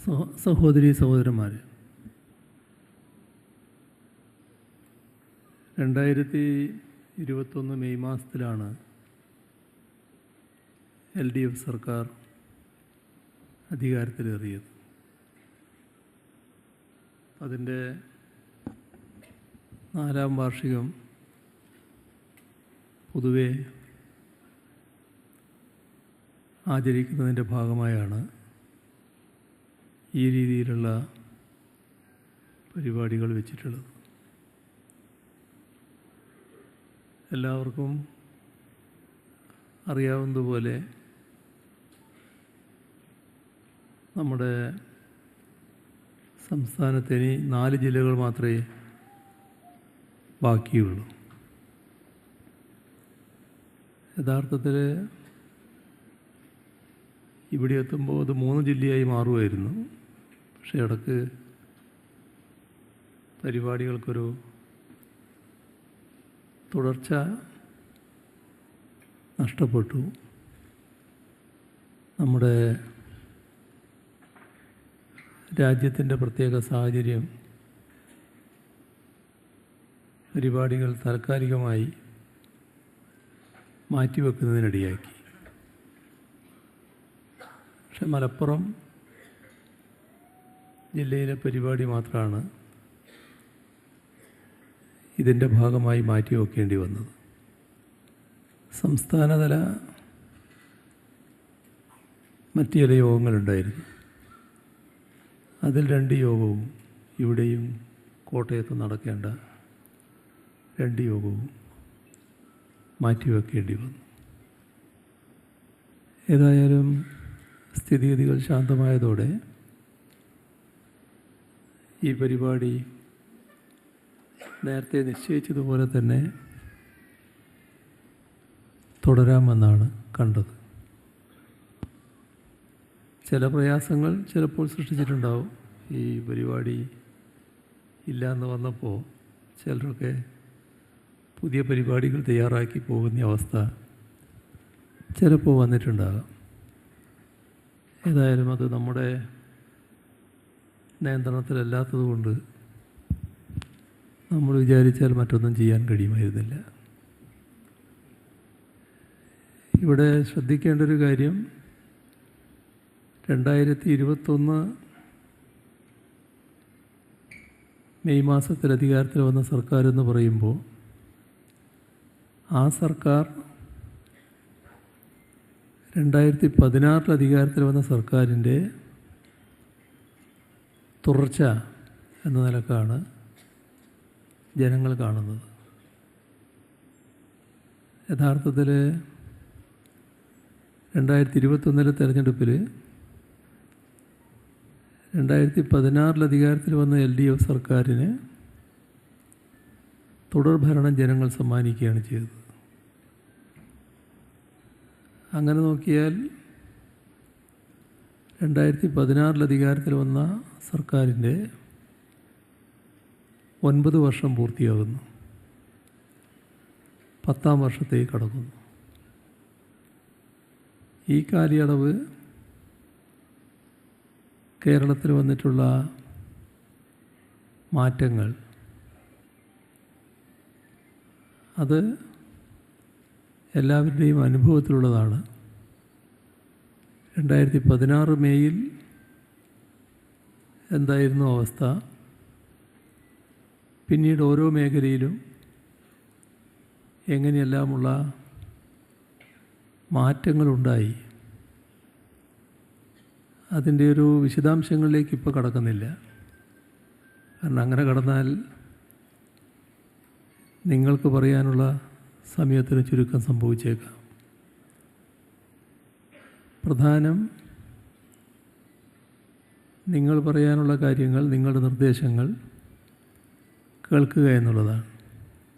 സഹോദരി സഹോദരന്മാർ, 2021 മെയ് മാസത്തിലാണ് LDF സർക്കാർ അധികാരത്തിലേറിയത്. അതിൻ്റെ 4ാം വാർഷികം പൊതുവെ ആചരിക്കുന്നതിൻ്റെ ഭാഗമായാണ് ഈ രീതിയിലുള്ള പരിപാടികൾ വെച്ചിട്ടുള്ളത്. എല്ലാവർക്കും അറിയാവുന്നതുപോലെ നമ്മുടെ സംസ്ഥാനത്തിന് 4 ജില്ലകൾ മാത്രമേ ബാക്കിയുള്ളൂ. യഥാർത്ഥത്തിൽ ഇവിടെ എത്തുമ്പോൾ അത് 3 ജില്ലയായി മാറുമായിരുന്നു. പക്ഷേ ഇടയ്ക്ക് പരിപാടികൾക്കൊരു തുടർച്ച നഷ്ടപ്പെട്ടു. നമ്മുടെ രാജ്യത്തിൻ്റെ പ്രത്യേക സാഹചര്യം പരിപാടികൾ താൽക്കാലികമായി മാറ്റിവെക്കുന്നതിനിടയാക്കി. പക്ഷെ മലപ്പുറം ജില്ലയിലെ പരിപാടി മാത്രമാണ് ഇതിൻ്റെ ഭാഗമായി മാറ്റിവെക്കേണ്ടി വന്നത്. സംസ്ഥാനതല മറ്റു ചില യോഗങ്ങളുണ്ടായിരുന്നു. അതിൽ 2 യോഗവും ഇവിടെയും കോട്ടയത്ത് നടക്കേണ്ട 2 യോഗവും മാറ്റിവെക്കേണ്ടി വന്നു. ഏതായാലും സ്ഥിതിഗതികൾ ശാന്തമായതോടെ ഈ പരിപാടി നേരത്തെ നിശ്ചയിച്ചതുപോലെ തന്നെ തുടരാമെന്നാണ് കണ്ടത്. ചില പ്രയാസങ്ങൾ ചിലപ്പോൾ സൃഷ്ടിച്ചിട്ടുണ്ടാവും. ഈ പരിപാടി ഇല്ലയെന്ന് വന്നപ്പോൾ ചിലരൊക്കെ പുതിയ പരിപാടികൾ തയ്യാറാക്കി പോകുന്ന അവസ്ഥ ചിലപ്പോൾ വന്നിട്ടുണ്ടാകാം. ഏതായാലും അത് നമ്മുടെ നിയന്ത്രണത്തിലല്ലാത്തതുകൊണ്ട് നമ്മൾ വിചാരിച്ചാൽ മറ്റൊന്നും ചെയ്യാൻ കഴിയുമായിരുന്നില്ല. ഇവിടെ ശ്രദ്ധിക്കേണ്ട ഒരു കാര്യം, 2021 മെയ് മാസത്തിൽ അധികാരത്തിൽ വന്ന സർക്കാർ എന്ന് പറയുമ്പോൾ ആ സർക്കാർ 2016 അധികാരത്തിൽ വന്ന സർക്കാരിൻ്റെ തുടർച്ച എന്ന നിലക്കാണ് ജനങ്ങൾ കാണുന്നത്. യഥാർത്ഥത്തിൽ 2021 തെരഞ്ഞെടുപ്പിൽ 2016 അധികാരത്തിൽ വന്ന LDF സർക്കാരിന് തുടർഭരണം ജനങ്ങൾ സമ്മാനിക്കുകയാണ് ചെയ്തത്. അങ്ങനെ നോക്കിയാൽ 2016 അധികാരത്തിൽ വന്ന സർക്കാരിൻ്റെ 9 വർഷം പൂർത്തിയാകുന്നു. 10ാം വർഷത്തേക്ക് കടക്കുന്നു. ഈ കാലയളവ് കേരളത്തിൽ വന്നിട്ടുള്ള മാറ്റങ്ങൾ അത് എല്ലാവരുടെയും അനുഭവത്തിലുള്ളതാണ്. 2016 മെയ്യിൽ എന്തായിരുന്നു അവസ്ഥ, പിന്നീട് ഓരോ മേഖലയിലും എങ്ങനെയെല്ലാമുള്ള മാറ്റങ്ങളുണ്ടായി, അതിൻ്റെ ഒരു വിശദാംശങ്ങളിലേക്ക് ഇപ്പോൾ കടക്കുന്നില്ല. കാരണം അങ്ങനെ കടന്നാൽ നിങ്ങൾക്ക് പറയാനുള്ള സമയത്തിന് ചുരുക്കം സംഭവിച്ചേക്കാം. പ്രധാനം നിങ്ങൾ പറയാനുള്ള കാര്യങ്ങൾ, നിങ്ങളുടെ നിർദ്ദേശങ്ങൾ കേൾക്കുക എന്നുള്ളതാണ്.